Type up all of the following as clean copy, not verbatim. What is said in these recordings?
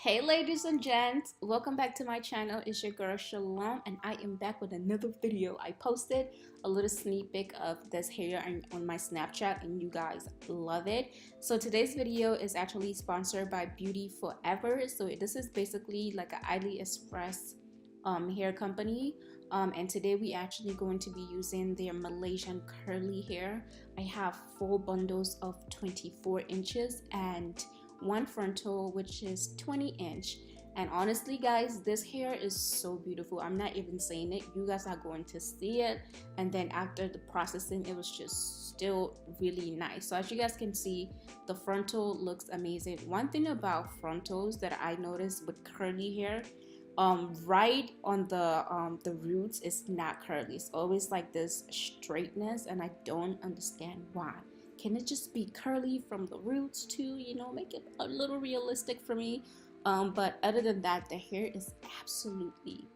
Hey ladies and gents, welcome back to my channel. It's your girl Shalom and I am back with another video. I posted a little sneak peek of this hair on my Snapchat and you guys love it. So today's video is actually sponsored by Beauty Forever. So this is basically like an AliExpress hair company. And today we actually going to be using their Malaysian curly hair. I have 4 bundles of 24 inches and one frontal which is 20-inch. And honestly guys, this hair is so beautiful. I'm not even saying it, you guys are going to see it. And then after the processing, it was just still really nice. So as you guys can see, the frontal looks amazing. One thing about frontals that I noticed with curly hair, right on the roots, is not curly. It's always like this straightness and I don't understand why. Can it just be curly from the roots too, you know, make it a little realistic for me? But other than that, the hair is absolutely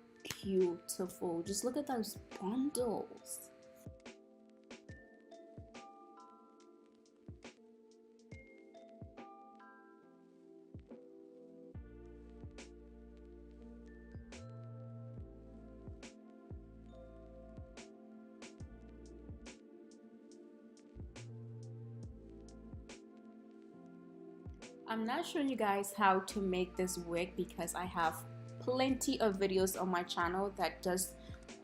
beautiful. Just look at those bundles. I'm not showing you guys how to make this wig because I have plenty of videos on my channel that does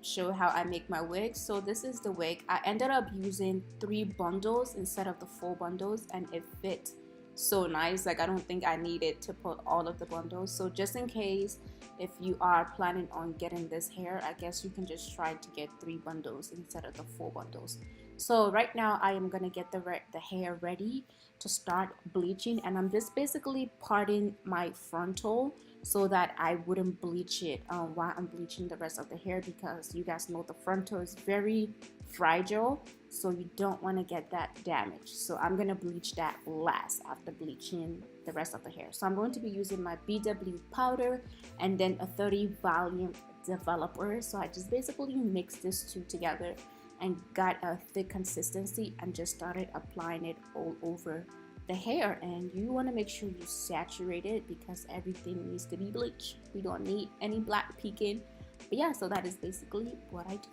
show how I make my wig. So this is the wig. I ended up using 3 bundles instead of the 4 bundles and it fit so nice. Like I don't think I needed to put all of the bundles. So just in case if you are planning on getting this hair, I guess you can just try to get 3 bundles instead of the 4 bundles. So right now I am gonna get the hair ready to start bleaching, and I'm just basically parting my frontal so that I wouldn't bleach it while I'm bleaching the rest of the hair, because you guys know the frontal is very fragile, so you don't want to get that damaged. So I'm gonna bleach that last after bleaching the rest of the hair. So I'm going to be using my BW powder and then a 30 volume developer. So I just basically mixed these two together and got a thick consistency and just started applying it all over the hair. And you want to make sure you saturate it because everything needs to be bleached. We don't need any black peeking. But yeah, so that is basically what I do.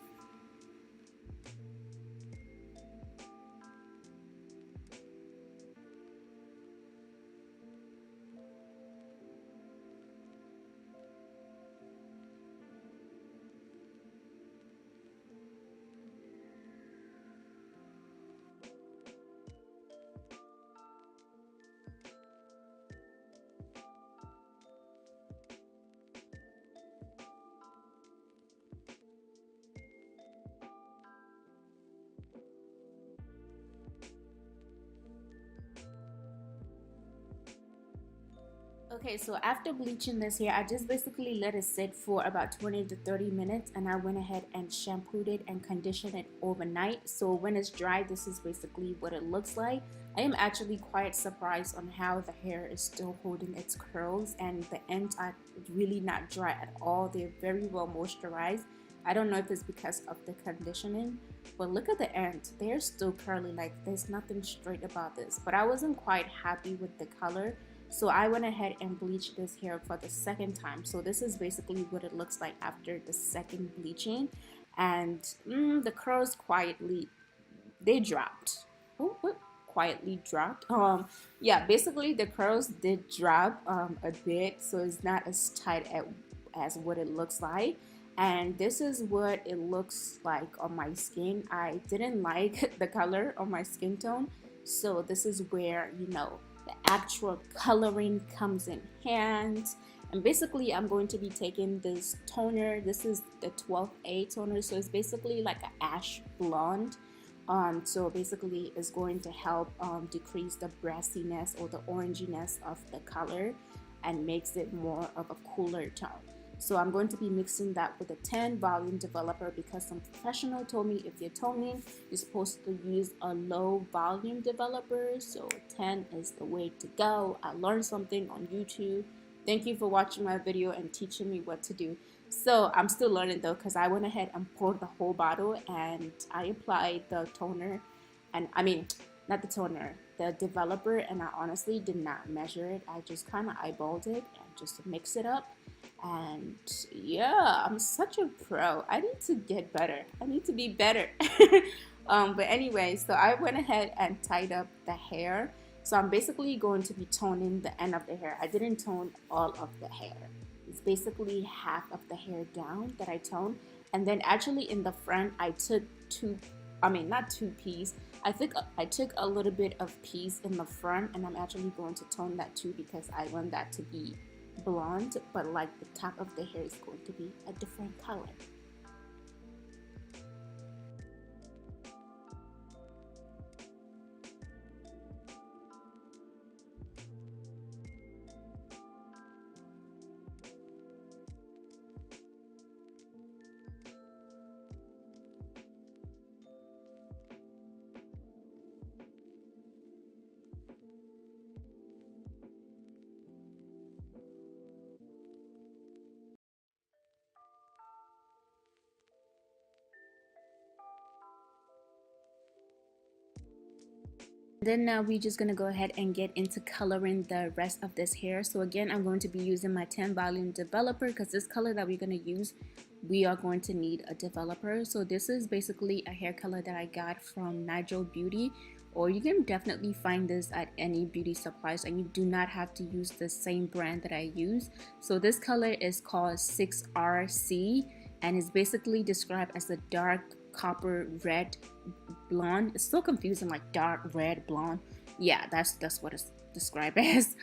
Okay, so after bleaching this hair, I just basically let it sit for about 20 to 30 minutes and I went ahead and shampooed it and conditioned it overnight. So when it's dry, this is basically what it looks like. I am actually quite surprised on how the hair is still holding its curls and the ends are really not dry at all. They're very well moisturized. I don't know if it's because of the conditioning, but look at the ends. They're still curly, like there's nothing straight about this. But I wasn't quite happy with the color. So I went ahead and bleached this hair for the second time. So this is basically what it looks like after the second bleaching. And the curls quietly, they dropped. Oh, what? Quietly dropped. Yeah, basically the curls did drop a bit. So it's not as tight as what it looks like. And this is what it looks like on my skin. I didn't like the color of my skin tone. So this is where, you know, the actual coloring comes in hands. And basically I'm going to be taking this toner. This is the 12A toner, so it's basically like an ash blonde. So basically it's going to help decrease the brassiness or the oranginess of the color and makes it more of a cooler tone. So I'm going to be mixing that with a 10 volume developer because some professional told me if you're toning, you're supposed to use a low volume developer. So 10 is the way to go. I learned something on YouTube. Thank you for watching my video and teaching me what to do. So I'm still learning though, because I went ahead and poured the whole bottle and I applied the toner, and I mean, not the toner, the developer, and I honestly did not measure it. I just kind of eyeballed it and just mix it up. And yeah, I'm such a pro. I need to get better. I need to be better. But anyway, so I went ahead and tied up the hair. So I'm basically going to be toning the end of the hair. I didn't tone all of the hair. It's basically half of the hair down that I toned. And then actually in the front, I took not two piece. I took a little bit of piece in the front, and I'm actually going to tone that too because I want that to be blonde, but like the top of the hair is going to be a different color. Then now we're just gonna go ahead and get into coloring the rest of this hair. So again, I'm going to be using my 10 volume developer because this color that we're gonna use, we are going to need a developer. So this is basically a hair color that I got from Nigel Beauty, or you can definitely find this at any beauty supplies, and you do not have to use the same brand that I use. So this color is called 6RC, and it's basically described as a dark copper red blonde. It's so confusing, like dark red blonde. Yeah, that's what it's described as.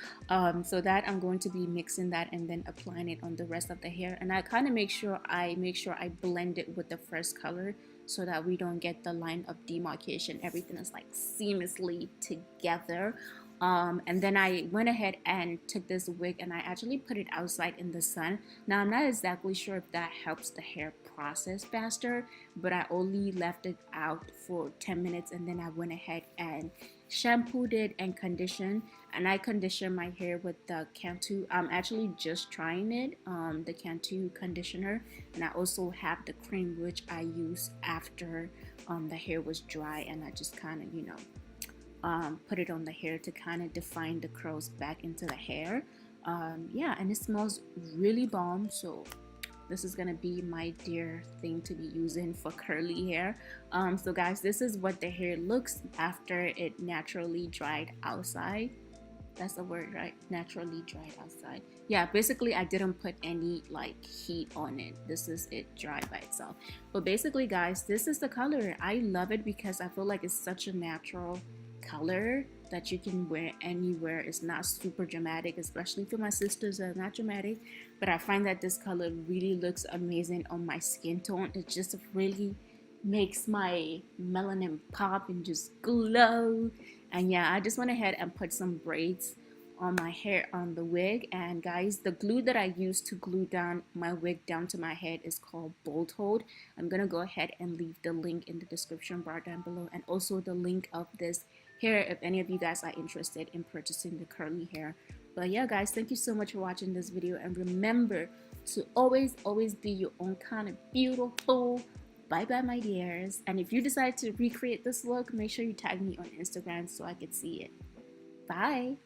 So that I'm going to be mixing that and then applying it on the rest of the hair, and I kind of make sure I blend it with the first color so that we don't get the line of demarcation. Everything is like seamlessly together. And then I went ahead and took this wig and I actually put it outside in the sun. Now I'm not exactly sure if that helps the hair process faster, but I only left it out for 10 minutes and then I went ahead and shampooed it and conditioned. And I conditioned my hair with the Cantu. I'm actually just trying it, the Cantu conditioner, and I also have the cream which I use after the hair was dry, and I just kind of put it on the hair to kind of define the curls back into the hair. Yeah, and it smells really bomb, so this is gonna be my dear thing to be using for curly hair. So guys, this is what the hair looks after it naturally dried outside. That's the word, right? Naturally dried outside. Yeah, basically I didn't put any like heat on it. This is it dried by itself. But basically guys, this is the color. I love it because I feel like it's such a natural color that you can wear anywhere. It's not super dramatic, especially for my sisters that are not dramatic, but I find that this color really looks amazing on my skin tone. It just really makes my melanin pop and just glow. And yeah, I just went ahead and put some braids on my hair, on the wig. And guys, the glue that I use to glue down my wig down to my head is called Bolt Hold. I'm gonna go ahead and leave the link in the description bar down below, and also the link of this hair if any of you guys are interested in purchasing the curly hair. But yeah guys, thank you so much for watching this video, and remember to always be your own kind of beautiful. Bye bye my dears, and if you decide to recreate this look, make sure you tag me on Instagram so I can see it. Bye.